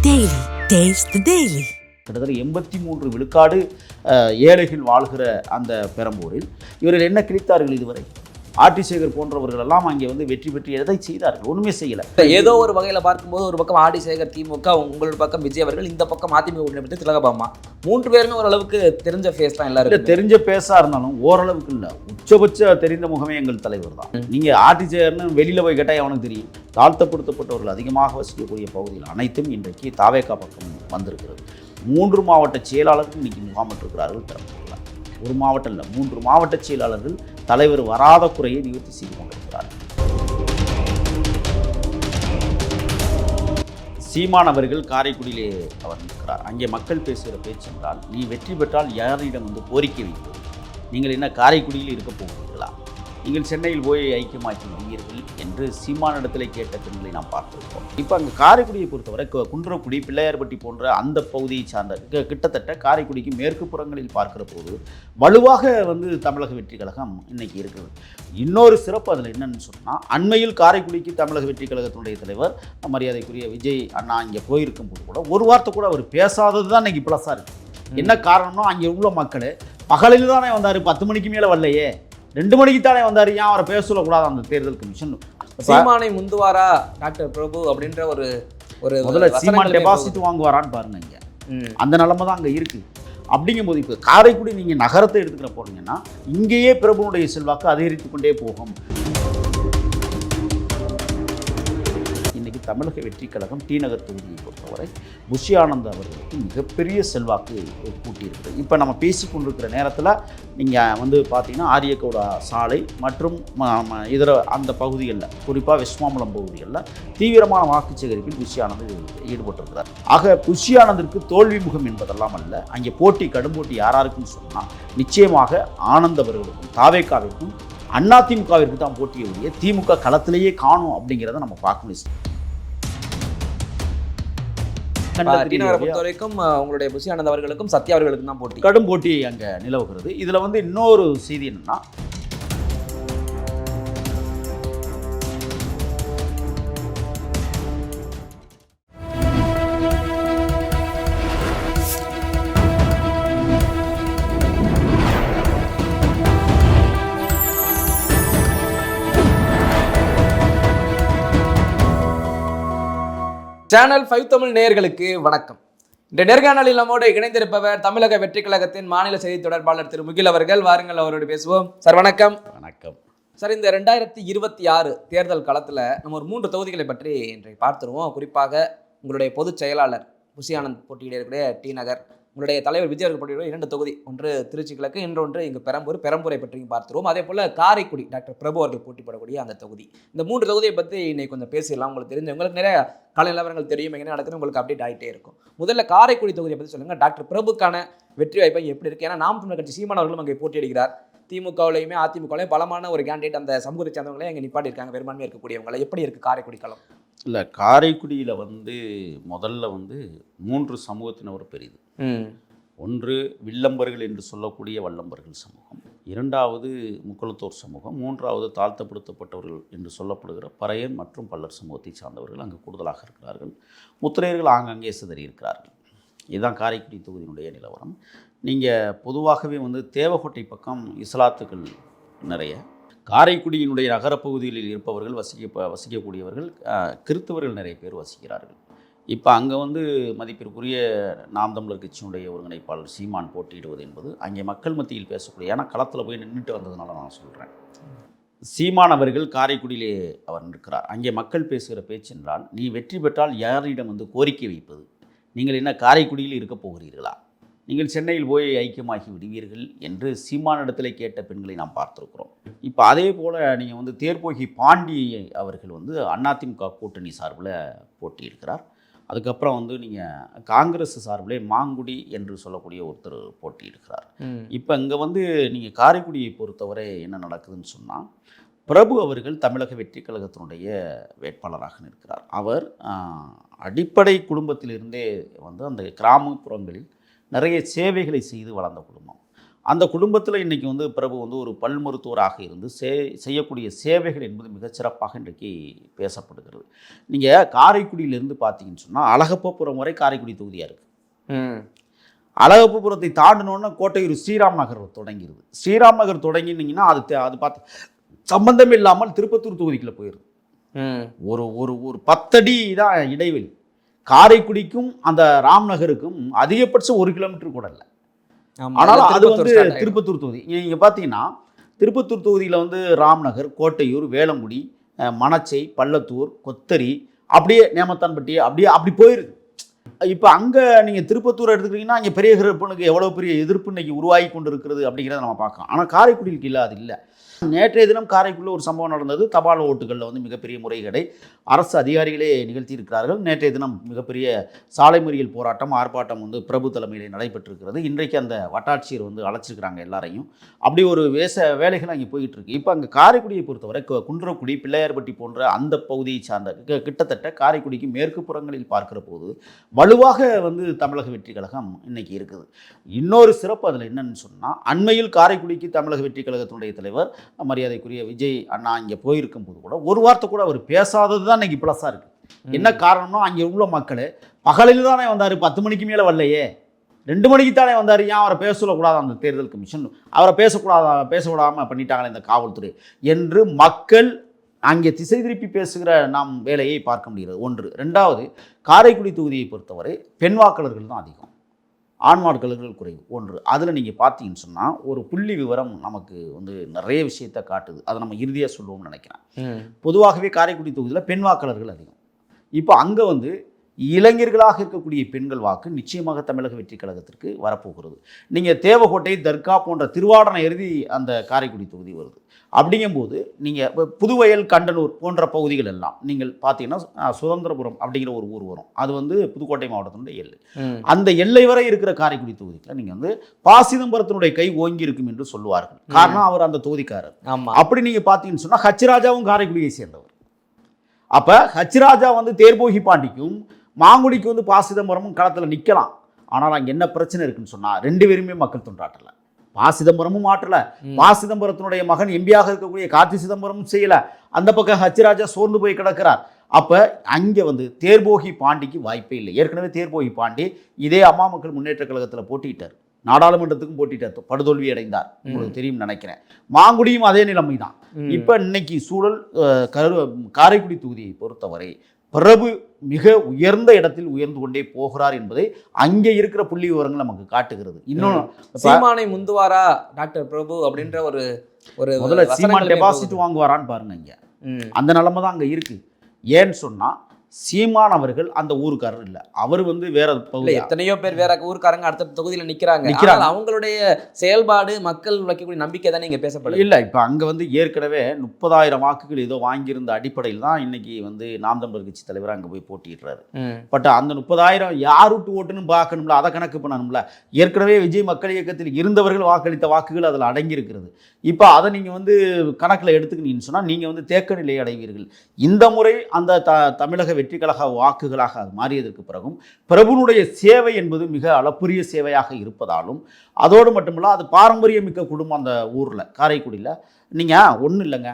Daily. Taste the Daily. கிட்டத்தட்ட 83 விழுக்காடு ஏழைகள் வாழ்கிற அந்த பெரம்பூரில் இவர்கள் என்ன கிழித்தார்கள் இதுவரை? ஆர்டி சேகர் போன்றவர்கள் எல்லாம் அங்கே வந்து வெற்றி பெற்று எதை செய்தார்கள்? ஒன்றுமே செய்யலை. ஏதோ ஒரு வகையில் பார்க்கும்போது ஒரு பக்கம் ஆர்டி சேகர் திமுக, உங்களோட பக்கம் விஜய் அவர்கள், இந்த பக்கம் அதிமுக உடனே திலகபாமா, 3 பேருமே ஓரளவுக்கு தெரிஞ்ச ஃபேஸ் தான் எல்லாரும். தெரிஞ்ச பேஸாக இருந்தாலும் ஓரளவுக்கு இல்லை, உச்சபட்ச தெரிந்த முகமே எங்கள் தலைவர் தான். நீங்கள் ஆர்டி சேகர்னு வெளியில் போய் கேட்டால் அவனுக்கு தெரியும். தாழ்த்தப்படுத்தப்பட்டவர்கள் அதிகமாக வசிக்கக்கூடிய பகுதியில் அனைத்தும் இன்றைக்கு தாவேகா பக்கம் வந்திருக்கிறது. 3 மாவட்ட செயலாளர்கள் இன்னைக்கு முகாமிட்டிருக்கிறார்கள் பெரம்பூரில். ஒரு மாவட்டம் இல்லை, 3 மாவட்ட செயலாளர்கள் தலைவர் வராத குறையை நிவர்த்தி செய்து கொண்டிருக்கிறார்கள். சீமான் அவர்கள் காரைக்குடியிலே அவர் இருக்கிறார். அங்கே மக்கள் பேசுகிற பேச்சு என்றால், நீ வெற்றி பெற்றால் யாரிடம் வந்து கோரிக்கை வைப்பது? நீங்கள் என்ன காரைக்குடியில் இருக்க போகிறீர்களா? நீங்கள் சென்னையில் போய் ஐக்கியமாக்கி விடுவீர்கள் என்று சீமானிடத்தில் கேட்ட பெண்களை நாம் பார்த்துருக்கோம். இப்போ அங்கே காரைக்குடியை பொறுத்தவரை குன்றக்குடி, பிள்ளையார்பட்டி போன்ற அந்த பகுதியை சார்ந்த கிட்டத்தட்ட காரைக்குடிக்கு மேற்கு புறங்களில் பார்க்கிற போது வலுவாக வந்து தமிழக வெற்றி கழகம் இன்னைக்கு இருக்கிறது. இன்னொரு சிறப்பு அதில் என்னன்னு சொன்னால், அண்மையில் காரைக்குடிக்கு தமிழக வெற்றி கழகத்தினுடைய தலைவர் மரியாதைக்குரிய விஜய் அண்ணா இங்கே போயிருக்கும் போது கூட ஒரு வார்த்தை கூட அவர் பேசாதது தான் இன்னைக்கு ப்ளஸ்ஸாக இருக்குது. என்ன காரணம்னா, அங்கே உள்ள மக்கள் பகலில் தானே வந்தார், 10 மணிக்கு மேலே வரலையே, 2 மணிக்கு தானே வந்தார், ஏன் அவரை பேச சொல்லக்கூடாது அந்த தேர்தல் கமிஷன்? சீமானை முந்துவாரா டாக்டர் பிரபு அப்படின்ற ஒரு முதல்ல சீமான் டெபாசிட் வாங்குவாரான்னு பாருங்க. இங்கே அந்த நிலைமை தான் அங்கே இருக்குது. அப்படிங்கும்போது இப்போ காரைக்குடி நீங்கள் நகரத்தை எடுத்துக்கிற போனீங்கன்னா இங்கேயே பிரபுனுடைய செல்வாக்கு அதிகரித்து கொண்டே போகும். இன்றைக்கி தமிழக வெற்றி கழகம் டி நகர் தொகுதியை பொறுத்தவரை புஷி ஆனந்த் அவர்களுக்கு மிகப்பெரிய செல்வாக்கு கூட்டியிருக்குது. இப்போ நம்ம பேசி கொண்டிருக்கிற நேரத்தில் நீங்கள் வந்து பார்த்தீங்கன்னா ஆரியகவுடா சாலை மற்றும் இதர அந்த பகுதிகளில், குறிப்பாக வெஸ்மாம்பலம் பகுதிகளில் தீவிரமான வாக்கு சேகரிப்பில் புஷி ஆனந்த் ஈடுபட்டிருக்கிறார். ஆக புஷி ஆனந்திற்கு தோல்வி முகம் என்பதெல்லாம் அல்ல. அங்கே போட்டி, கடும் போட்டி யாராருக்குன்னு சொன்னால் நிச்சயமாக ஆனந்த் அவர்களுக்கும் தாவேகாவிற்கும் அதிமுகவிற்கு தான் போட்டியை உடைய திமுக களத்திலேயே காணும் அப்படிங்கிறத நம்ம பார்க்க முடியும். பொறுத்த வரைக்கும் உங்களுடைய புஷி ஆனந்த் அவர்களுக்கும் சத்யா அவர்களுக்கும் தான் போட்டி, கடும் போட்டி அங்கே நிலவுகிறது. இதில் வந்து இன்னொரு செய்தி என்னன்னா, சேனல் 5 தமிழ் நேயர்களுக்கு வணக்கம். இந்த நேர்காணலில் நம்மோடு இணைந்திருப்பவர் தமிழக வெற்றி கழகத்தின் மாநில செய்தி தொடர்பாளர் திரு முகில் அவர்கள். வாருங்கள், அவரோடு பேசுவோம். சார் வணக்கம். வணக்கம் சார், இந்த 2026 தேர்தல் களத்தில் நம்ம ஒரு 3 தொகுதிகளை பற்றி இன்றைக்கு பார்த்துருவோம். குறிப்பாக உங்களுடைய பொதுச் செயலாளர் புஷி ஆனந்த் போட்டியிடக்கூடிய டி நகர், உங்களுடைய தலைவர் விஜய் அவர்கள் போட்டியிட 2 தொகுதி, ஒன்று திருச்சி கிழக்கு, இன்னொன்று இங்கு பெரம்பூரை பற்றியும் பார்த்துருவோம். அதே போல் காரைக்குடி டாக்டர் பிரபு அவர்கள் போட்டி போடக்கூடிய அந்த தொகுதி. இந்த 3 தொகுதியை பற்றி இன்னைக்கு கொஞ்சம் பேசிடலாம். உங்களுக்கு தெரிஞ்ச, உங்களுக்கு நிறைய கால நிலவரங்கள் தெரியும், எங்கே நடக்குது உங்களுக்கு அப்டேட் ஆகிட்டே இருக்கும். முதல்ல காரைக்குடி தொகுதியை பற்றி சொல்லுங்கள். டாக்டர் பிரபுக்கான வெற்றி வாய்ப்பை எப்படி இருக்குது? ஏன்னா நாம் தமிழர் கட்சி சீமான் அவர்களும் அங்கே போட்டியிடுகிறார். திமுகவிலையுமே அதிமுகவிலையும் பலமான ஒரு கேண்டிடேட் அந்த சமூகத்தை சேர்ந்தவங்களே அங்கே நிப்பாட்டியிருக்காங்க, பெரும்பான்மையாக இருக்கக்கூடியவங்களை. எப்படி இருக்குது காரைக்குடி களம்? இல்லை, காரைக்குடியில் வந்து முதல்ல வந்து 3 சமூகத்தினர் பெரிது. ஒன்று வில்லம்பர்கள் என்று சொல்லக்கூடிய வல்லம்பர்கள் சமூகம், 2வது முக்குளத்தோர் சமூகம், 3வது தாழ்த்தப்படுத்தப்பட்டவர்கள் என்று சொல்லப்படுகிற பறையன் மற்றும் பல்லர் சமூகத்தை சார்ந்தவர்கள் அங்கு கூடுதலாக இருக்கிறார்கள். முத்திரையர்கள் ஆங்காங்கே சிதறி இருக்கிறார்கள். இதுதான் காரைக்குடி தொகுதியினுடைய நிலவரம். நீங்கள் பொதுவாகவே வந்து தேவகோட்டை பக்கம் இஸ்லாத்துக்கள் நிறைய, காரைக்குடியினுடைய நகரப்பகுதிகளில் இருப்பவர்கள் வசிக்கக்கூடியவர்கள் கிறித்தவர்கள் நிறைய பேர் வசிக்கிறார்கள். இப்போ அங்கே வந்து மதிப்பிற்குரிய நாம் தமிழர் கட்சியினுடைய ஒருங்கிணைப்பாளர் சீமான் போட்டியிடுவது என்பது அங்கே மக்கள் மத்தியில் பேசக்கூடிய, ஏன்னா களத்தில் போய் நின்றுட்டு வந்ததுனால நான் சொல்கிறேன். சீமான் அவர்கள் காரைக்குடியிலே அவர் நிற்கிறார். அங்கே மக்கள் பேசுகிற பேச்சு என்றால், நீ வெற்றி பெற்றால் யாரிடம் வந்து கோரிக்கை வைப்பது? நீங்கள் என்ன காரைக்குடியில் இருக்க போகிறீர்களா? நீங்கள் சென்னையில் போய் ஐக்கியமாகி விடுவீர்கள் என்று சீமானிடத்தில் கேட்ட பெண்களை நாம் பார்த்துருக்குறோம். இப்போ அதே போல் நீங்கள் வந்து தேர்போகி பாண்டி அவர்கள் வந்து அதிமுக கூட்டணி சார்பில் போட்டியிடுகிறார். அதுக்கப்புறம் வந்து நீங்கள் காங்கிரஸ் சார்பிலே மாங்குடி என்று சொல்லக்கூடிய ஒருத்தர் போட்டியிடுகிறார். இப்போ இங்கே வந்து நீங்கள் காரைக்குடியை பொறுத்தவரை என்ன நடக்குதுன்னு சொன்னால், பிரபு அவர்கள் தமிழக வெற்றி கழகத்தினுடைய வேட்பாளராக நிற்கிறார். அவர் அடிப்படை குடும்பத்திலிருந்தே வந்து அந்த கிராமப்புறங்களில் நிறைய சேவைகளை செய்து வளர்ந்த குடும்பம். அந்த குடும்பத்தில் இன்றைக்கி வந்து பிரபு வந்து ஒரு பல் மருத்துவராக இருந்து செய்யக்கூடிய சேவைகள் என்பது மிகச்சிறப்பாக இன்றைக்கு பேசப்படுகிறது. நீங்கள் காரைக்குடியிலேருந்து பார்த்தீங்கன்னு சொன்னால் அழகப்பபுரம் வரை காரைக்குடி தொகுதியாக இருக்குது. அழகப்பபுரத்தை தாண்டினோன்னா கோட்டையூர் ஸ்ரீராம் நகர் தொடங்கிடுது. ஸ்ரீராம் நகர் தொடங்கினீங்கன்னா அது பார்த்து சம்பந்தம் இல்லாமல் திருப்பத்தூர் தொகுதிக்குள்ளே போயிடுது. ஒரு ஒரு ஒரு 10 அடி தான் இடைவெளி. காரைக்குடிக்கும் அந்த ராம்நகருக்கும் அதிகபட்சம் 1 கிலோமீட்டர் கூட இல்லை. ஆனால் அது வந்து திருப்பத்தூர் தொகுதி. நீங்கள் பார்த்தீங்கன்னா திருப்பத்தூர் தொகுதியில் வந்து ராம்நகர், கோட்டையூர், வேளங்குடி, மணச்சை, பள்ளத்தூர், கொத்தரி, அப்படியே நேமத்தான்பட்டி அப்படி போயிருக்கு. இப்போ அங்கே நீங்கள் திருப்பத்தூர் எடுத்துக்கிட்டிங்கன்னா அங்கே பெரிய கருப்பனுக்கு எவ்வளோ பெரிய எதிர்ப்பு இன்னைக்கு உருவாகி கொண்டு இருக்கிறது அப்படிங்கிறத நம்ம பார்க்கலாம். ஆனால் காரைக்குடிக்கு இல்லை, அது இல்லை. நேற்றைய தினம் காரைக்குடியில் ஒரு சம்பவம் நடந்தது. தபால் ஓட்டுகளில் வந்து மிகப்பெரிய முறைகேடை அரசு அதிகாரிகளே நிகழ்த்தியிருக்கிறார்கள். நேற்றைய தினம் மிகப்பெரிய சாலை மறியல் போராட்டம், ஆர்ப்பாட்டம் வந்து பிரபு தலைமையிலே நடைபெற்றிருக்கிறது. இன்றைக்கு அந்த வட்டாட்சியர் வந்து அழைச்சிருக்கிறாங்க எல்லாரையும். அப்படி ஒரு வேலைகள் அங்கே போயிட்டு இருக்கு. இப்போ அங்கே காரைக்குடியை பொறுத்தவரை குன்றக்குடி, பிள்ளையார்பட்டி போன்ற அந்த பகுதியை சார்ந்த கிட்டத்தட்ட காரைக்குடிக்கு மேற்கு புறங்களில் பார்க்கிற போது வலுவாக வந்து தமிழக வெற்றி கழகம் இன்னைக்கு இருக்குது. இன்னொரு சிறப்பு அதில் என்னன்னு சொன்னால், அண்மையில் காரைக்குடிக்கு தமிழக வெற்றி கழகத்தினுடைய தலைவர் மரியாதைக்குரிய விஜய் அண்ணா இங்கே போயிருக்கும் போது கூட ஒரு வார்த்தை கூட அவர் பேசாதது தான் இன்னைக்கு ப்ளஸ்ஸாக இருக்குது. என்ன காரணம்னா, அங்கே உள்ள மக்கள் பகலில் தானே வந்தார், 10 மணிக்கு மேலே வரலையே, 2 மணிக்கு தானே வந்தார், ஏன் அவரை பேச சொல்லக்கூடாது அந்த தேர்தல் கமிஷன், அவரை பேசக்கூடாமல் பண்ணிட்டாங்களே இந்த காவல்துறை என்று மக்கள் அங்கே திசை திருப்பி பேசுகிற நாம் வேலையை பார்க்க முடிகிறது. ஒன்று. ரெண்டாவது, காரைக்குடி தொகுதியை பொறுத்தவரை பெண் வாக்காளர்கள் தான் அதிகம், ஆண் வாக்காளர்கள் குறைவு. ஒன்று. அதில் நீங்கள் பார்த்தீங்கன்னு சொன்னால் ஒரு புள்ளி விவரம் நமக்கு வந்து நிறைய விஷயத்தை காட்டுது. அதை நம்ம இறுதியாக சொல்லுவோம்னு நினைக்கிறேன். பொதுவாகவே காரைக்குடி தொகுதியில் பெண் வாக்காளர்கள் அதிகம். இப்போ அங்கே வந்து இளைஞர்களாக இருக்கக்கூடிய பெண்கள் வாக்கு நிச்சயமாக தமிழக வெற்றி கழகத்திற்கு வரப்போகிறது. நீங்கள் தேவகோட்டை, தர்கா போன்ற திருவாடனை எழுதி அந்த காரைக்குடி தொகுதி வருது. அப்படிங்கும்போது நீங்கள் புதுவயல், கண்டனூர் போன்ற பகுதிகள் எல்லாம் நீங்கள் பார்த்தீங்கன்னா சுதந்திரபுரம் அப்படிங்கிற ஒரு ஊர் வரும். அது வந்து புதுக்கோட்டை மாவட்டத்தினுடைய எல்லை. அந்த எல்லை வரை இருக்கிற காரைக்குடி தொகுதியில் நீங்கள் வந்து பாசிதம்பரத்தினுடைய கை ஓங்கி இருக்கும் என்று சொல்லுவார்கள். காரணம் அவர் அந்த தொகுதிக்காரர். அப்படி நீங்கள் பார்த்தீங்கன்னு சொன்னால் ஹச்ராஜாவும் காரைக்குடியை சேர்ந்தவர். அப்போ ஹச்ராஜா வந்து தேர்போகி பாண்டிக்கும் மாங்குடிக்கு வந்து பாசிதம்பரமும் களத்தில் நிற்கலாம். ஆனால் அங்கே என்ன பிரச்சனை இருக்குன்னு சொன்னால் 2 பேருமே மக்கள் தொண்டாட்டலை. பாசிதம்பரமும் ஆற்றலை, பாசிதம்பரத்தினுடைய மகன் எம்பியாக இருக்கக்கூடிய கார்த்தி சிதம்பரமும் செய்யலை. அந்த பக்கம் ஹச்ராஜா சோர்ந்து போய் கிடக்கிறார். அப்போ அங்கே வந்து தேர்போகி பாண்டிக்கு வாய்ப்பே இல்லை. ஏற்கனவே தேர்போகி பாண்டி இதே அம்மா மக்கள் முன்னேற்ற கழகத்தில் போட்டிட்டார், நாடாளுமன்றத்துக்கும் போட்டிட்டார், படுதோல்வி அடைந்தார். உங்களுக்கு தெரியும் நினைக்கிறேன். மாங்குடியும் அதே நிலைமை தான். இப்போ இன்னைக்கு சூழல் காரைக்குடி தொகுதியை பொறுத்தவரை பிரபு மிக உயர்ந்த இடத்தில் உயர்ந்து கொண்டே போகிறார் என்பதை அங்கே இருக்கிற புள்ளி விவரங்கள் நமக்கு காட்டுகிறது. இன்னொன்று, சீமானை முந்துவாரா டாக்டர் பிரபு அப்படின்ற ஒரு முதல்ல சீமான் டெபாசிட் வாங்குவாரான்னு பாருங்க. இங்கே அந்த நிலைமை தான் அங்கே இருக்கு. ஏன்னு சொன்னா சீமான் அவர்கள் அந்த ஊருக்காரர் இல்லை, அவர் வந்து வேற பகுதி. எத்தனையோ பேர் வேற ஊருக்காரங்க அடுத்த தொகுதியில் நிற்கிறாங்க. அவங்களுடைய செயல்பாடு, மக்கள் வைக்கக்கூடிய நம்பிக்கை தானே இங்கே பேசப்படுது. இல்லை, இப்போ அங்கே வந்து ஏற்கனவே 30,000 வாக்குகள் ஏதோ வாங்கியிருந்த அடிப்படையில் தான் இன்னைக்கு வந்து நாம் தமிழர் கட்சி தலைவர் அங்கே போய் போட்டிடுறாரு. பட் அந்த 30,000 யார் விட்டு ஓட்டுன்னு பார்க்கணும்ல, அதை கணக்கு பண்ணணும்ல. ஏற்கனவே விஜய் மக்கள் இயக்கத்தில் இருந்தவர்கள் வாக்களித்த வாக்குகள் அதில் அடங்கியிருக்கிறது. இப்போ அதை நீங்கள் வந்து கணக்கில் எடுத்துக்கிட்டீங்கன்னு சொன்னால் நீங்கள் வந்து தேக்க நிலை அடைவீர்கள். இந்த முறை அந்த தமிழக வெற்றி கழக வாக்குகளாக மாறியதற்கு பிறகும் பிரபுனுடைய சேவை என்பது மிக அளப்பரிய சேவையாக இருப்பதாலும், அதோடு மட்டுமில்ல அது பாரம்பரியமிக்க குடும்பம் அந்த ஊரில் காரைக்குடியில். நீங்கள் ஒன்றும் இல்லைங்க,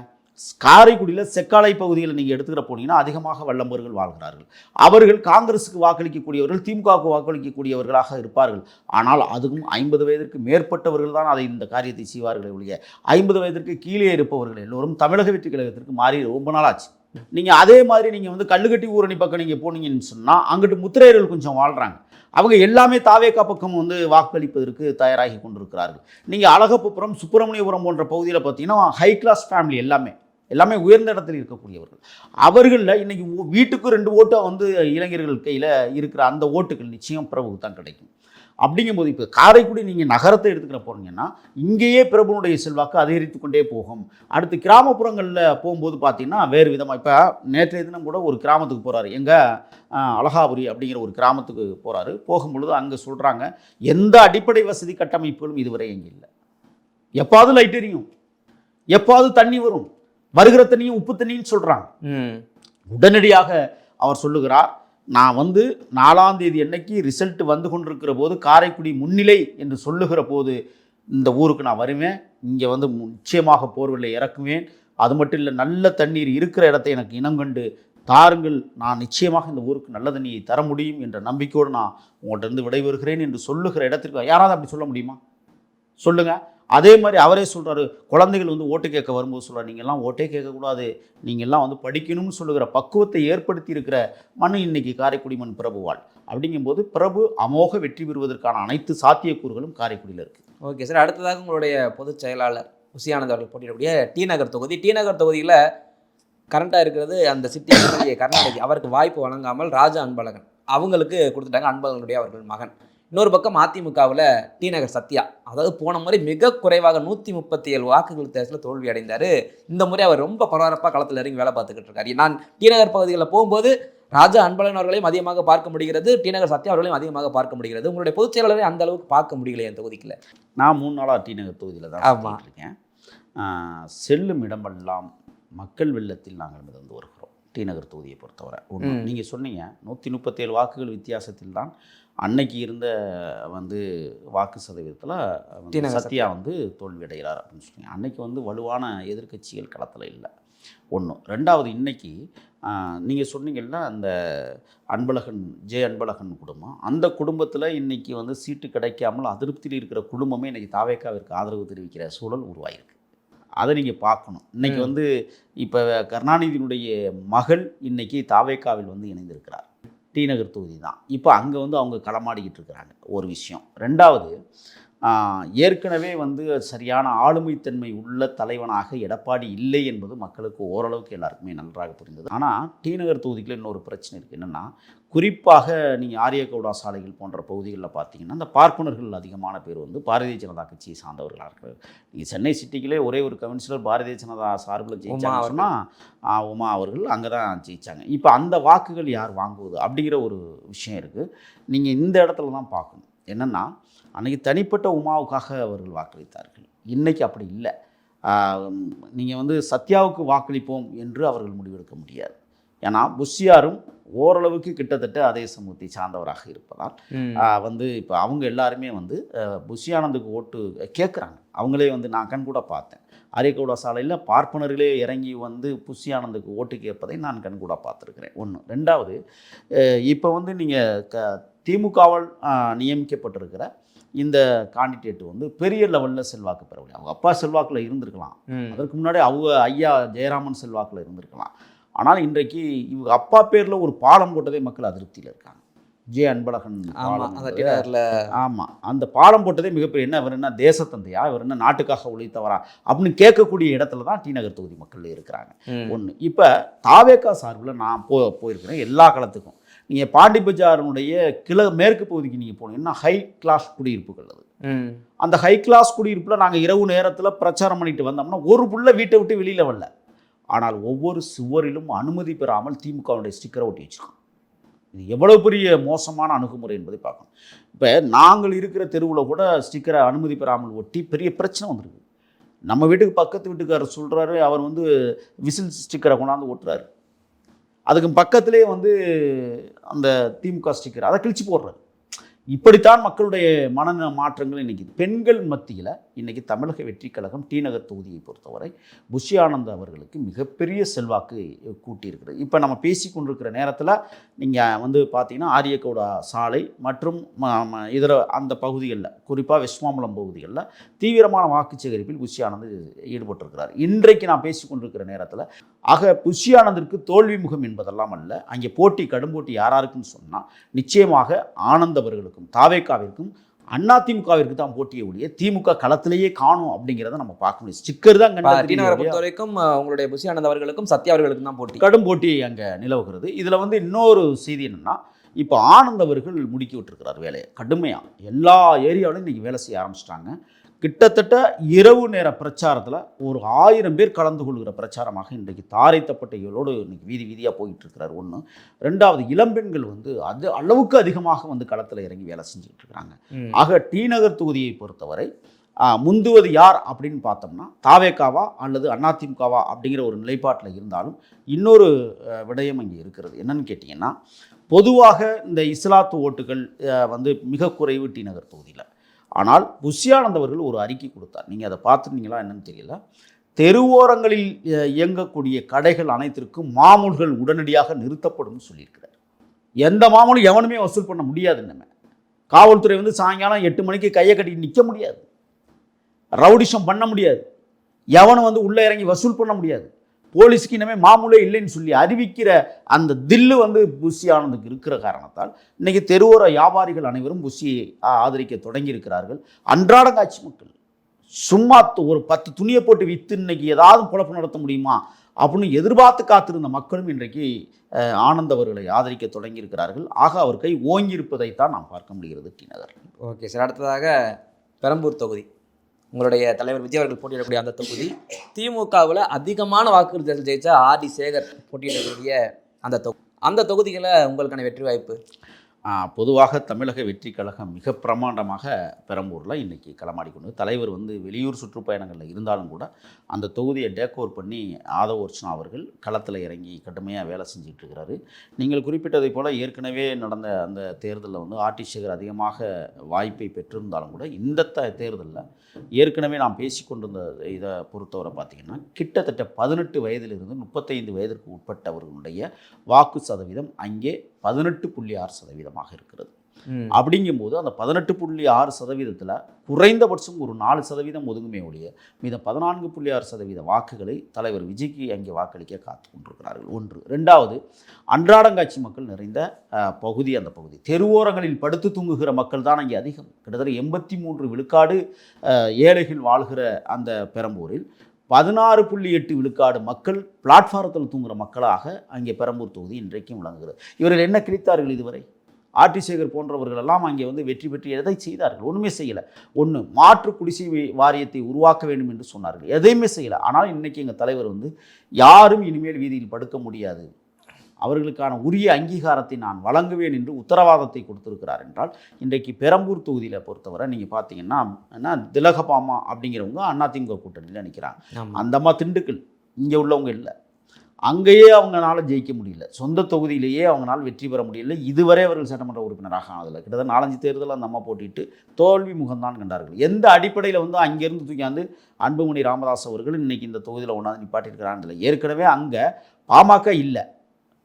காரைக்குடியில் செக்காலை பகுதியில் நீங்கள் எடுத்துக்கிற போனீங்கன்னா அதிகமாக வல்லம்பர்கள் வாழ்கிறார்கள். அவர்கள் காங்கிரஸுக்கு வாக்களிக்கக்கூடியவர்கள், திமுகவுக்கு வாக்களிக்கக்கூடியவர்களாக இருப்பார்கள். ஆனால் அதுவும் 50 வயதிற்கு மேற்பட்டவர்கள் தான் அதை இந்த காரியத்தை செய்வார்களே ஒழிய 50 வயதிற்கு கீழே இருப்பவர்கள் எல்லோரும் தமிழக வெற்றி கழகத்திற்கு மாறி ரொம்ப நாள் ஆச்சு. நீங்கள் அதே மாதிரி நீங்கள் வந்து கல்லுக்கட்டி ஊரணி பக்கம் நீங்கள் போனீங்கன்னு சொன்னால் அங்கிட்டு முத்திரையர்கள் கொஞ்சம் வாழ்கிறாங்க. அவங்க எல்லாமே தாவேக்கா பக்கம் வந்து வாக்களிப்பதற்கு தயாராகி கொண்டிருக்கிறார்கள். நீங்கள் அழகப்பபுரம், சுப்பிரமணியபுரம் போன்ற பகுதியில் பார்த்தீங்கன்னா ஹை கிளாஸ் ஃபேமிலி எல்லாமே உயர்ந்த இடத்தில் இருக்கக்கூடியவர்கள். அவர்களில் இன்னைக்கு வீட்டுக்கு 2 ஓட்டு வந்து இளைஞர்கள் கையில் இருக்கிற அந்த ஓட்டுகள் நிச்சயம் பிரபுக்கு தான் கிடைக்கும். அப்படிங்கும்போது இப்போ காரைக்குடி நீங்கள் நகரத்தை எடுத்துக்கிற போனீங்கன்னா இங்கேயே பிரபுனுடைய செல்வாக்கு அதிகரித்து கொண்டே போகும். அடுத்து கிராமப்புறங்களில் போகும்போது பார்த்தீங்கன்னா வேறு விதமாக, இப்போ நேற்றைய தினம் கூட ஒரு கிராமத்துக்கு போகிறாரு, எங்கள் அழகாபுரி அப்படிங்கிற ஒரு கிராமத்துக்கு போகிறாரு. போகும்பொழுது அங்கே சொல்கிறாங்க, எந்த அடிப்படை வசதி கட்டமைப்புகளும் இதுவரை எங்கே இல்லை. எப்பாவது லைட் எரியும், எப்பாவது தண்ணி வரும், வருகிற தண்ணியும் உப்பு தண்ணின்னு சொல்கிறாங்க. உடனடியாக அவர் சொல்லுகிறார், நான் வந்து 4ஆம் தேதி அன்னைக்கு ரிசல்ட் வந்து கொண்டிருக்கிற போது காரைக்குடி முன்னிலை என்று சொல்லுகிற போது இந்த ஊருக்கு நான் வருவேன், இங்கே வந்து நிச்சயமாக போர்வெல்லை இறக்குவேன், அது மட்டும் இல்லை நல்ல தண்ணீர் இருக்கிற இடத்தை எனக்கு இனம் கண்டு தாருங்கள், நான் நிச்சயமாக இந்த ஊருக்கு நல்ல தண்ணியை தர முடியும் என்ற நம்பிக்கையோடு நான் உங்கள்கிட்ட இருந்து விடைபெறுகிறேன் என்று சொல்லுகிற இடத்திற்கு யாராவது அப்படி சொல்ல முடியுமா? சொல்லுங்கள். அதே மாதிரி அவரே சொல்கிறாரு, குழந்தைகள் வந்து ஓட்டு கேட்க வரும்போது சொல்கிறார், நீங்கள்லாம் ஓட்டே கேட்கக்கூடாது, நீங்கள்லாம் வந்து படிக்கணும்னு சொல்லுகிற பக்குவத்தை ஏற்படுத்தி இருக்கிற மண் இன்னைக்கு காரைக்குடி மண் பிரபுவாள். அப்படிங்கும்போது பிரபு அமோக வெற்றி பெறுவதற்கான அனைத்து சாத்தியக்கூறுகளும் காரைக்குடியில் இருக்குது. ஓகே சார், அடுத்ததாக உங்களுடைய பொதுச் செயலாளர் புசி ஆனந்த் அவர்கள் போட்டியிடக்கூடிய டி நகர் தொகுதி. டி நகர் தொகுதியில் கரண்டாக இருக்கிறது அந்த சிட்டி கருணாநிதி. அவருக்கு வாய்ப்பு வழங்காமல் ராஜா அன்பழகன் அவங்களுக்கு கொடுத்துட்டாங்க, அன்பழகனுடைய அவர்கள் மகன். இன்னொரு பக்கம் அதிமுகவில் டி நகர் சத்யா, அதாவது போன முறை மிக குறைவாக 137 வாக்குகள் தேர்தலில் தோல்வி அடைந்தார். இந்த முறை அவர் ரொம்ப பரபரப்பாக களத்தில் இறங்கி வேலை பார்த்துக்கிட்டு இருக்காரு. நான் டி நகர் பகுதிகளில் போகும்போது ராஜா அன்பழகன் அவர்களையும் அதிகமாக பார்க்க முடிகிறது, டி நகர் சத்யா அவர்களையும் அதிகமாக பார்க்க முடிகிறது. உங்களுடைய பொதுச் செயலாளரை அந்த அளவுக்கு பார்க்க முடியல என் தொகுதிக்குள்ள. நான் 3 நாளாக டி நகர் தொகுதியில் தான் இருக்கேன். செல்லும் இடமெல்லாம் மக்கள் வெள்ளத்தில் நாங்கள் மிதந்து வருகிறோம். டி நகர் தொகுதியை பொறுத்தவரை நீங்கள் சொன்னீங்க 137 வாக்குகள் வித்தியாசத்தில் தான் அன்னைக்கு இருந்த வந்து வாக்கு சதவீதத்தில் சத்யா வந்து தோல்வியடைகிறார் அப்படின்னு சொன்னீங்க. அன்னைக்கு வந்து வலுவான எதிர்க்கட்சிகள் களத்தில் இல்லை. ஒன்று. ரெண்டாவது, இன்னைக்கு நீங்கள் சொன்னீங்கன்னா அந்த அன்பழகன் அன்பழகன் குடும்பம், அந்த குடும்பத்தில் இன்றைக்கி வந்து சீட்டு கிடைக்காமல் அதிருப்தியில் இருக்கிற குடும்பமே இன்றைக்கி தாவேக்காவிற்கு ஆதரவு தெரிவிக்கிற சூழல் உருவாயிருக்கு. அதை நீங்கள் பார்க்கணும். இன்றைக்கி வந்து இப்போ கருணாநிதியினுடைய மகள் இன்றைக்கி தாவேக்காவில் வந்து இணைந்திருக்கிறார். டி நகர் தொகுதி தான். இப்போ அங்கே வந்து அவங்க களமாடிக்கிட்டு இருக்கிறாங்க. ஒரு விஷயம். ரெண்டாவது, ஏற்கனவே வந்து சரியான ஆளுமைத்தன்மை உள்ள தலைவனாக எடப்பாடி இல்லை என்பது மக்களுக்கு ஓரளவுக்கு எல்லாருக்குமே நன்றாக புரிந்தது. ஆனால் டி நகர் தொகுதியில் இன்னொரு பிரச்சனை இருக்குது. என்னென்னா, குறிப்பாக நீங்கள் ஆரியகவுடா சாலைகள் போன்ற பகுதிகளில் பார்த்தீங்கன்னா அந்த பார்ப்பனர்கள் அதிகமான பேர் வந்து பாரதிய ஜனதா கட்சியை சார்ந்தவர்களாக இருக்கிறார். நீங்கள் சென்னை சிட்டிக்கிலே ஒரே ஒரு கவுன்சிலர் பாரதிய ஜனதா சார்பில் ஜெயிச்சாங்கன்னு சொன்னால் உமா அவர்கள் அங்கே தான் ஜெயித்தாங்க. இப்போ அந்த வாக்குகள் யார் வாங்குவது அப்படிங்கிற ஒரு விஷயம் இருக்குது. நீங்கள் இந்த இடத்துல தான் பார்க்கணும். என்னென்னா, அன்றைக்கி தனிப்பட்ட உமாவுக்காக அவர்கள் வாக்களித்தார்கள். இன்றைக்கி அப்படி இல்லை. நீங்கள் வந்து சத்யாவுக்கு வாக்களிப்போம் என்று அவர்கள் முடிவெடுக்க முடியாது. ஏன்னா புஷியாரும் ஓரளவுக்கு கிட்டத்தட்ட அதே சமூகத்தை சார்ந்தவராக இருப்பதால் வந்து இப்போ அவங்க எல்லாருமே வந்து புஷி ஆனந்துக்கு ஓட்டு கேட்குறாங்க. அவங்களே வந்து நான் கண் கூட பார்த்தேன். ஆரியகவுடா சாலையில் பார்ப்பனர்களே இறங்கி வந்து புஷி ஆனந்துக்கு ஓட்டு கேட்பதை நான் கண் கூட பார்த்துருக்கிறேன். ஒன்று. ரெண்டாவது, இப்போ வந்து நீங்கள் திமுகவால் நியமிக்கப்பட்டிருக்கிற இந்த கேண்டிடேட் வந்து பெரிய லெவலில் செல்வாக்கு பெறவில்லை. அவங்க அப்பா செல்வாக்கில் இருந்திருக்கலாம், அதற்கு முன்னாடி அவங்க ஐயா ஜெயராமன் செல்வாக்கில் இருந்திருக்கலாம். ஆனால் இன்றைக்கு இவங்க அப்பா பேரில் ஒரு பாலம் போட்டதே மக்கள் அதிருப்தியில் இருக்காங்க. அன்பழகன் பாலம். ஆமாம், அந்த பாலம் போட்டதே மிகப்பெரிய என்ன, இவர் என்ன தேசத்தந்தையா, இவர் என்ன நாட்டுக்காக உழைத்தவரா அப்படின்னு கேட்கக்கூடிய இடத்துல தான் டி நகர் தொகுதி மக்கள் இருக்கிறாங்க. ஒன்று. இப்போ தாவேக்கா சார்பில் நான் போயிருக்கிறேன் எல்லா களத்துக்கும். நீங்கள் பாண்டி பஜாரினுடைய மேற்கு பகுதிக்கு நீங்கள் போனீங்கன்னா ஹை கிளாஸ் குடியிருப்புகள் அது. அந்த ஹை கிளாஸ் குடியிருப்பில் நாங்கள் இரவு நேரத்தில் பிரச்சாரம் பண்ணிட்டு வந்தோம்னா ஒரு புள்ள வீட்டை விட்டு வெளியில் வரல. ஆனால் ஒவ்வொரு சுவரிலும் அனுமதி பெறாமல் திமுகவுடைய ஸ்டிக்கரை ஒட்டி வச்சுருக்கோம். இது எவ்வளோ பெரிய மோசமான அணுகுமுறை என்பதை பார்க்கணும். இப்போ நாங்கள் இருக்கிற தெருவில் கூட ஸ்டிக்கரை அனுமதி பெறாமல் ஒட்டி பெரிய பிரச்சனை வந்துருக்கு. நம்ம வீட்டுக்கு பக்கத்து வீட்டுக்காரர் சொல்கிறாரு, அவர் வந்து விசில் ஸ்டிக்கரை கொண்டாந்து ஓட்டுறாரு. அதுக்கு பக்கத்திலே வந்து அந்த திமுக ஸ்டிக்கர் அதை கிழிச்சு போடுறாரு. இப்படித்தான் மக்களுடைய மன மாற்றங்கள் இன்றைக்கி. பெண்கள் மத்தியில் இன்றைக்கி தமிழக வெற்றி கழகம் டி நகர் தொகுதியை பொறுத்தவரை புஷி ஆனந்த் அவர்களுக்கு மிகப்பெரிய செல்வாக்கு கூட்டியிருக்கிறது. இப்போ நம்ம பேசி கொண்டிருக்கிற நேரத்தில் நீங்கள் வந்து பார்த்தீங்கன்னா ஆரியகவுடா சாலை மற்றும் இதர அந்த பகுதிகளில், குறிப்பாக வெஸ்ட்மாம்பலம் பகுதிகளில் தீவிரமான வாக்கு சேகரிப்பில் புஷி ஆனந்த் ஈடுபட்டிருக்கிறார். இன்றைக்கு நான் பேசி கொண்டிருக்கிற நேரத்தில் ஆக புஷி ஆனந்திற்கு தோல்வி முகம் என்பதெல்லாம் அல்ல. அங்கே கடும் போட்டி யாராருக்குன்னு சொன்னால் நிச்சயமாக ஆனந்த் அவர்களுக்கும் தாவேக்காவிற்கும் அதிமுகவிற்கு தான் போட்டியை ஒழிய திமுக களத்திலேயே காணும் அப்படிங்கிறத நம்ம பார்க்க முடியும். ஸ்டிக்கர் தான் பொறுத்த வரைக்கும் உங்களுடைய புஷி ஆனந்த் அவர்களுக்கும் சத்யா அவர்களுக்கும் தான் போட்டி, கடும் போட்டி அங்கே நிலவுகிறது. இதில் வந்து இன்னொரு செய்தி என்னென்னா, இப்போ ஆனந்த் அவர்கள் முடுக்கி விட்டுருக்கிறார் வேலையை கடுமையாக. எல்லா ஏரியாவிலும் இன்றைக்கி வேலை செய்ய ஆரம்பிச்சிட்டாங்க. கிட்டத்தட்ட இரவு நேர பிரச்சாரத்தில் ஒரு 1000 பேர் கலந்து கொள்கிற பிரச்சாரமாக இன்றைக்கு தாரை தப்பட்டைகளோடு இன்றைக்கி வீதி வீதியாக போயிட்டு இருக்கிறார். ஒன்று. ரெண்டாவது, இளம்பெண்கள் வந்து அது அளவுக்கு அதிகமாக வந்து களத்தில் இறங்கி வேலை செஞ்சுக்கிட்டு இருக்கிறாங்க. ஆக டி நகர் தொகுதியை பொறுத்தவரை முந்துவது யார் அப்படின்னு பார்த்தோம்னா தாவேக்காவா அல்லது அதிமுகவா அப்படிங்கிற ஒரு நிலைப்பாட்டில் இருந்தாலும் இன்னொரு விடயம் அங்கே இருக்கிறது. என்னன்னு கேட்டிங்கன்னா, பொதுவாக இந்த இஸ்லாத்து ஓட்டுகள் வந்து மிக குறைவு டி நகர் தொகுதியில். ஆனால் புஷியானந்த் அவர்கள் ஒரு அறிக்கை கொடுத்தார். நீங்கள் அதை பார்த்துருந்தீங்களா என்னன்னு தெரியல. தெருவோரங்களில் இயங்கக்கூடிய கடைகள் அனைத்திற்கும் மாமூல்கள் உடனடியாக நிறுத்தப்படும் சொல்லியிருக்கிறார். எந்த மாமூலும் எவனுமே வசூல் பண்ண முடியாது. நம்ம காவல்துறை வந்து சாயங்காலம் 8 மணிக்கு கையை கட்டி நிற்க முடியாது, ரவுடிஷம் பண்ண முடியாது, எவனும் வந்து உள்ளே இறங்கி வசூல் பண்ண முடியாது. போலீஸுக்கு இனிமேல் மாமூலே இல்லைன்னு சொல்லி அறிவிக்கிற அந்த தில்லு வந்து புஷி ஆனந்துக்கு இருக்கிற காரணத்தால் இன்றைக்கி தெருவோர வியாபாரிகள் அனைவரும் புஷியை ஆதரிக்க தொடங்கியிருக்கிறார்கள். அன்றாட காட்சி மக்கள் சும்மா ஒரு 10 துணியை போட்டு விற்று இன்னைக்கு ஏதாவது குழப்பம் நடத்த முடியுமா அப்படின்னு எதிர்பார்த்து காத்திருந்த மக்களும் இன்றைக்கு ஆனந்த் அவர்களை ஆதரிக்க தொடங்கியிருக்கிறார்கள். ஆக அவர் கை ஓங்கியிருப்பதைத்தான் நாம் பார்க்க முடிகிறது. டி நகர். ஓகே சார், அடுத்ததாக பெரம்பூர் தொகுதி, உங்களுடைய தலைவர் விஜய் அவர்கள் போட்டியிடக்கூடிய அந்த தொகுதி, திமுகவில் அதிகமான வாக்குறுதிகள் ஜெயிச்ச ஆர்டி சேகர் போட்டியிடக்கூடிய அந்த தொகுதிகளை உங்களுக்கான வெற்றி வாய்ப்பு? பொதுவாக தமிழக வெற்றி கழகம் மிக பிரமாண்டமாக பெரம்பூரில் இன்றைக்கி களமாடிக்கொண்டு, தலைவர் வந்து வெளியூர் சுற்றுப்பயணங்களில் இருந்தாலும் கூட அந்த தொகுதியை டேக் ஓவர் பண்ணி ஆதவ் அர்ச்சனா அவர்கள் களத்தில் இறங்கி கடுமையாக வேலை செஞ்சுட்டு இருக்கிறாரு. நீங்கள் குறிப்பிட்டதை போல் ஏற்கனவே நடந்த அந்த தேர்தலில் வந்து ஆர்டி சேகர் அதிகமாக வாய்ப்பை பெற்றிருந்தாலும் கூட இந்த தேர்தலில் ஏற்கனவே நாம் பேசிக்கொண்டிருந்த இதை பொறுத்தவரை பார்த்திங்கன்னா கிட்டத்தட்ட 18 வயதிலிருந்து 35 வயதிற்கு உட்பட்டவர்களுடைய வாக்கு சதவீதம் அங்கே 18.6% இருக்கிறது. அப்படிங்கும்போது அந்த 18.6% குறைந்தபட்சம் ஒரு 4% ஒதுங்குமே ஒழிய மீதம் 14.6% வாக்குகளை தலைவர் விஜய்க்கு அங்கே வாக்களிக்க காத்து கொண்டிருக்கிறார்கள். ஒன்று. ரெண்டாவது, அன்றாடங்காட்சி மக்கள் நிறைந்த பகுதி. அந்த பகுதி தெருவோரங்களில் படுத்து தூங்குகிற மக்கள் தான் அங்கே அதிகம். கிட்டத்தட்ட 83 விழுக்காடு ஏழைகள் வாழ்கிற அந்த பெரம்பூரில் 16.8 விழுக்காடு மக்கள் பிளாட்ஃபாரத்தில் தூங்குகிற மக்களாக அங்கே பெரம்பூர் தொகுதி இன்றைக்கும் விளங்குகிறது. இவர்கள் என்ன கிழித்தார்கள் இதுவரை? ஆர்டி சேகர் போன்றவர்களெல்லாம் அங்கே வந்து வெற்றி பெற்று எதை செய்தார்கள்? ஒன்றுமே செய்யலை. ஒன்று, மாற்று குடிசை வாரியத்தை உருவாக்க வேண்டும் என்று சொன்னார்கள், எதையுமே செய்யலை. ஆனால் இன்றைக்கி எங்கள் தலைவர் வந்து யாரும் இனிமேல் வீதியில் படுக்க முடியாது, அவர்களுக்கான உரிய அங்கீகாரத்தை நான் வழங்குவேன் என்று உத்தரவாதத்தை கொடுத்திருக்கிறார் என்றால் இன்றைக்கு பெரம்பூர் தொகுதியில் பொறுத்தவரை நீங்கள் பார்த்தீங்கன்னா திலகபாமா அப்படிங்கிறவங்க அதிமுக கூட்டணியில் நிற்கிறாங்க. அந்த அம்மா திண்டுக்கல், இங்கே உள்ளவங்க இல்லை, அங்கேயே அவங்களால ஜெயிக்க முடியல, சொந்த தொகுதியிலேயே அவங்களால வெற்றி பெற முடியல. இதுவரை அவர்கள் சட்டமன்ற உறுப்பினராக ஆனதில்லை. கிட்டத்தட்ட 4-5 தேர்தலில் அந்த அம்மா போட்டிட்டு தோல்வி முகம்தான் கண்டார்கள். எந்த அடிப்படையில் வந்து அங்கேருந்து தூக்கியாந்து அன்புமணி ராமதாஸ் அவர்கள் இன்றைக்கி இந்த தொகுதியில் ஒன்றாந்து நிப்பாட்டியிருக்கிறாங்க. ஏற்கனவே அங்கே பாமக இல்லை,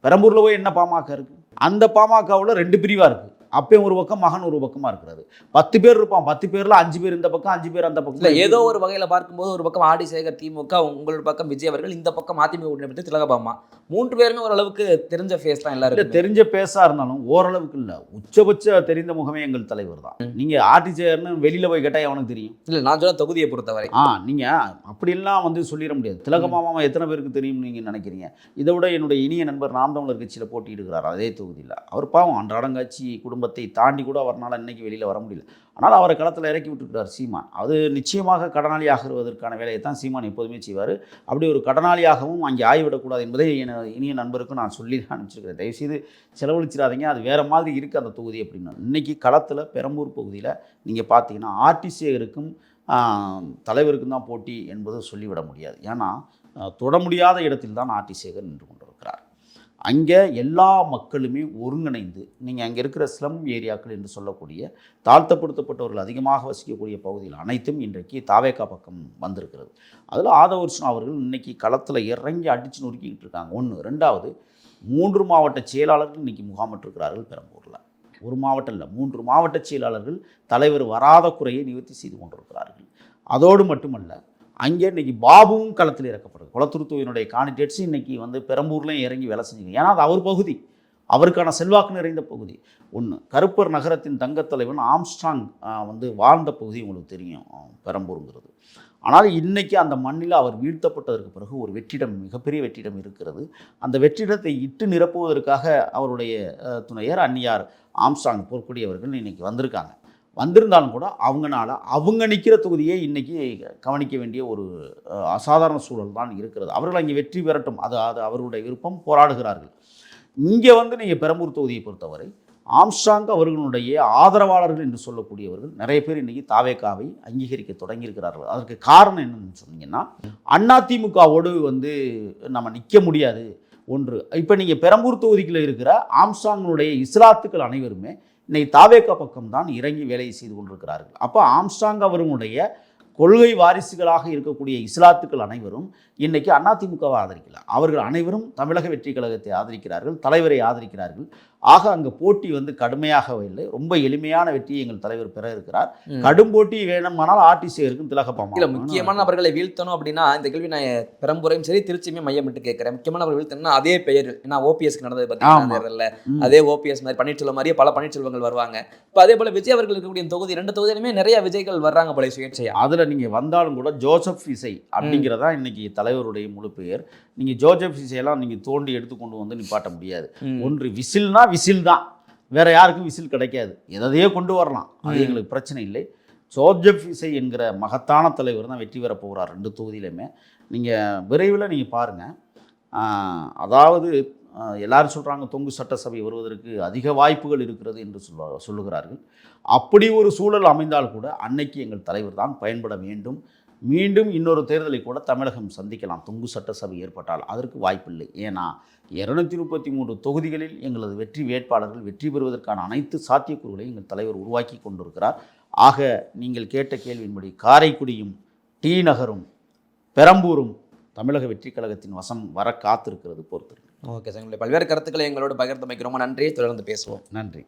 பெரம்பூரில் போய் என்ன பாமக இருக்குது? அந்த பாமகவில் 2 பிரிவாக இருக்குது. அப்பயும் ஒரு பக்கம் மகன் ஒரு பக்கமாக இருக்கிறது. 10 பேர் இருப்பான், 10 பேரில் 5 பேர் இந்த பக்கம், 5 பேர் அந்த பக்கம். ஏதோ ஒரு வகையில் பார்க்கும்போது ஒரு பக்கம் ஆர்டி சேகர் திமுக, உங்களோட பக்கம் விஜய் அவர்கள், இந்த பக்கம் அதிமுக உடனே திலகபாமா, 3 பேருமே ஓரளவுக்கு தெரிஞ்ச ஃபேஸ் தான். எல்லாரும் தெரிஞ்ச பேஸாக இருந்தாலும் ஓரளவுக்கு இல்லை, உச்சபட்ச தெரிந்த முகமே எங்கள் தலைவர் தான். நீங்கள் ஆர்டி சேகர்னு வெளியில் போய் கேட்டால் எவனுக்கு தெரியும்? இல்லை, நான் சொன்ன தொகுதியை பொறுத்தவரை நீங்கள் அப்படிலாம் வந்து சொல்லிட முடியாது. திலகபாமா எத்தனை பேருக்கு தெரியும்னு நீங்கள் நினைக்கிறீங்க? இதை விட என்னுடைய இனிய நண்பர் நாம் தமிழர் கட்சியில் போட்டியிடுகிறார் அதே தொகுதியில். அவர் பாவம் அன்றாடங்காட்சி குடும்பத்தை தாண்டி கூட அவரால் இன்றைக்கி வெளியில் வர முடியல. ஆனால் அவரை களத்தில் இறக்கி விட்டுருக்கிறார் சீமான். அது நிச்சயமாக கடனாளி ஆகிறதற்கான வேலையை தான் சீமான் எப்போதுமே செய்வார். அப்படி ஒரு கடனாளியாகவும் அங்கே ஆகிவிடக்கூடாது என்பதை இனிய நண்பருக்கும் நான் சொல்லி தான் அனுப்பிச்சிருக்கிறேன். தயவுசெய்து செலவழிச்சிடாதீங்க, அது வேறு மாதிரி இருக்குது அந்த தொகுதி அப்படின்னு. இன்றைக்கி களத்தில் பெரம்பூர் பகுதியில் நீங்கள் பார்த்தீங்கன்னா ஆர்டி சேகருக்கும் தலைவருக்கும் தான் போட்டி என்பது சொல்லிவிட முடியாது. ஏன்னா தொட முடியாத இடத்தில் தான் ஆர்டி சேகர் நின்று கொண்டிருக்கிறார். அங்கே எல்லா மக்களுமே ஒருங்கிணைந்து, நீங்கள் அங்கே இருக்கிற ஸ்லம் ஏரியாக்கள் என்று சொல்லக்கூடிய தாழ்த்தப்படுத்தப்பட்டவர்கள் அதிகமாக வசிக்கக்கூடிய பகுதிகள் அனைத்தும் இன்றைக்கு தாவேகா பக்கம் வந்திருக்கிறது. அதில் ஆதவ் அர்ச்சனா அவர்கள் இன்றைக்கி களத்தில் இறங்கி அடித்து நொறுக்கிக்கிட்டு இருக்காங்க. ஒன்று. ரெண்டாவது, 3 மாவட்ட செயலாளர்கள் இன்றைக்கி முகாமிட்டிருக்கிறார்கள் பெரம்பூரில். ஒரு மாவட்டம் இல்லை, 3 மாவட்ட செயலாளர்கள் தலைவர் வராத குறையை நிவர்த்தி செய்து கொண்டிருக்கிறார்கள். அதோடு மட்டுமல்ல, அங்கே இன்றைக்கி பாபுவும் களத்தில் இறக்கப்படுது. குளத்துருத்துவினுடைய காண்டிடேட்ஸ் இன்றைக்கி வந்து பெரம்பூர்லையும் இறங்கி வேலை செஞ்சுங்க. ஏன்னா அது அவர் பகுதி, அவருக்கான செல்வாக்கு நிறைந்த பகுதி. ஒன்று. கருப்பர் நகரத்தின் தங்கத்தலைவன் ஆம்ஸ்ட்ராங் வந்து வாழ்ந்த பகுதி உங்களுக்கு தெரியும் பெரம்பூருங்கிறது. ஆனால் இன்றைக்கி அந்த மண்ணில் அவர் வீழ்த்தப்பட்டதற்கு பிறகு ஒரு வெற்றிடம், மிகப்பெரிய வெற்றிடம் இருக்கிறது. அந்த வெற்றிடத்தை இட்டு நிரப்புவதற்காக அவருடைய துணையர் அந்நியார் ஆம்ஸ்ட்ராங் போர்க்கூடியவர்கள் இன்றைக்கி வந்திருக்காங்க. வந்திருந்தாலும் கூட அவங்க நிற்கிற தொகுதியை இன்றைக்கி கவனிக்க வேண்டிய ஒரு அசாதாரண சூழல் தான் இருக்கிறது. அவர்கள் அங்கே வெற்றி பெறட்டும், அது அவர்களுடைய விருப்பம், போராடுகிறார்கள். இங்கே வந்து நீங்கள் பெரம்பூர் தொகுதியை பொறுத்தவரை ஆம்ஸ்ட்ராங் அவர்களுடைய ஆதரவாளர்கள் என்று சொல்லக்கூடியவர்கள் நிறைய பேர் இன்றைக்கி தாவேகாவை அங்கீகரிக்க தொடங்கியிருக்கிறார்கள். அதற்கு காரணம் என்னன்னு சொன்னீங்கன்னா, அதிமுகவோடு வந்து நம்ம நிற்க முடியாது. ஒன்று. இப்போ நீங்கள் பெரம்பூர் தொகுதிக்குள்ள இருக்கிற ஆம்ஸ்ட்ராங்கினுடைய இஸ்லாத்துக்கள் அனைவருமே இன்னைக்கு தாவேகா பக்கம் தான் இறங்கி வேலையை செய்து கொண்டிருக்கிறார்கள். அப்போ ஆம்ஸ்ட்ராங் அவர்களுடைய கொள்கை வாரிசுகளாக இருக்கக்கூடிய இஸ்லாத்துக்கள் அனைவரும் இன்னைக்கு அதிமுகவை ஆதரிக்கல. அவர்கள் அனைவரும் தமிழக வெற்றி கழகத்தை ஆதரிக்கிறார்கள், தலைவரை ஆதரிக்கிறார்கள். ஆக அங்கே போட்டி வந்து கடுமையாகவே இல்லை, ரொம்ப எளிமையான வெற்றியை எங்கள் தலைவர் பெற இருக்கிறார். கடும் போட்டி வேணுமானால் ஆர்டிசியருக்கும் திலகப்பாமா. இல்லை, முக்கியமான நபர்களை வீழ்த்தணும் அப்படின்னா இந்த கேள்வி நான் பெரம்பூரையும் சரி திருச்சியுமே மையமிட்டு கேட்குறேன். முக்கியமான நபர்கள் வீழ்த்தணும்னா அதே பெயர், ஏன்னா ஓபிஎஸ்க்கு நடந்தது பார்த்தீங்கன்னா அதே ஓபிஎஸ் மாதிரி பன்னீர்செல்வம் மாதிரியே பல பன்னீர்செல்வங்கள் வருவாங்க. இப்போ அதே போல விஜய் அவர்கள் இருக்கக்கூடிய தொகுதி 2 தொகுதியிலுமே நிறைய விஜய்கள் வர்றாங்க போல சுயேட்சையா. அதில் நீங்கள் வந்தாலும் கூட ஜோசப் விசை அப்படிங்கிறதா இன்னைக்கு தலைவருடைய முழு பெயர். நீங்கள் ஜோசப் விசையெல்லாம் நீங்கள் தோண்டி எடுத்து கொண்டு வந்து நிப்பாட்ட முடியாது. ஒன்று விசில்னா விசில் தான், வேற யாருக்கும் விசில் கிடைக்காது. எதையே கொண்டு வரலாம், அது எங்களுக்கு பிரச்சனை இல்லை. ஜோசப் விசை என்கிற மகத்தான தலைவர் தான் வெற்றி பெற போகிறார் 2 தொகுதியிலுமே. நீங்கள் விரைவில் நீங்கள் பாருங்கள். அதாவது எல்லாரும் சொல்கிறாங்க தொங்கு சட்டசபை வருவதற்கு அதிக வாய்ப்புகள் இருக்கிறது என்று சொல்லுகிறார்கள். அப்படி ஒரு சூழல் அமைந்தால் கூட அன்னைக்கு எங்கள் தலைவர் தான் பயன்பட வேண்டும். மீண்டும் இன்னொரு தேர்தலை கூட தமிழகம் சந்திக்கலாம் தொங்கு சட்டசபை ஏற்பட்டால். அதற்கு வாய்ப்பில்லை. ஏன்னா 233 தொகுதிகளில் எங்களது வெற்றி வேட்பாளர்கள் வெற்றி பெறுவதற்கான அனைத்து சாத்தியக்கூறுகளையும் எங்கள் தலைவர் உருவாக்கி கொண்டிருக்கிறார். ஆக நீங்கள் கேட்ட கேள்வியின்படி காரைக்குடியும் டி நகரும் பெரம்பூரும் தமிழக வெற்றி கழகத்தின் வசம் வர காத்திருக்கிறது, பொறுத்திருக்கு. ஓகே சார், உங்களுடைய பல்வேறு கருத்துக்களை எங்களோடு பகிர்ந்தமைக்கு ரொம்ப நன்றி. தொடர்ந்து பேசுவோம். நன்றி.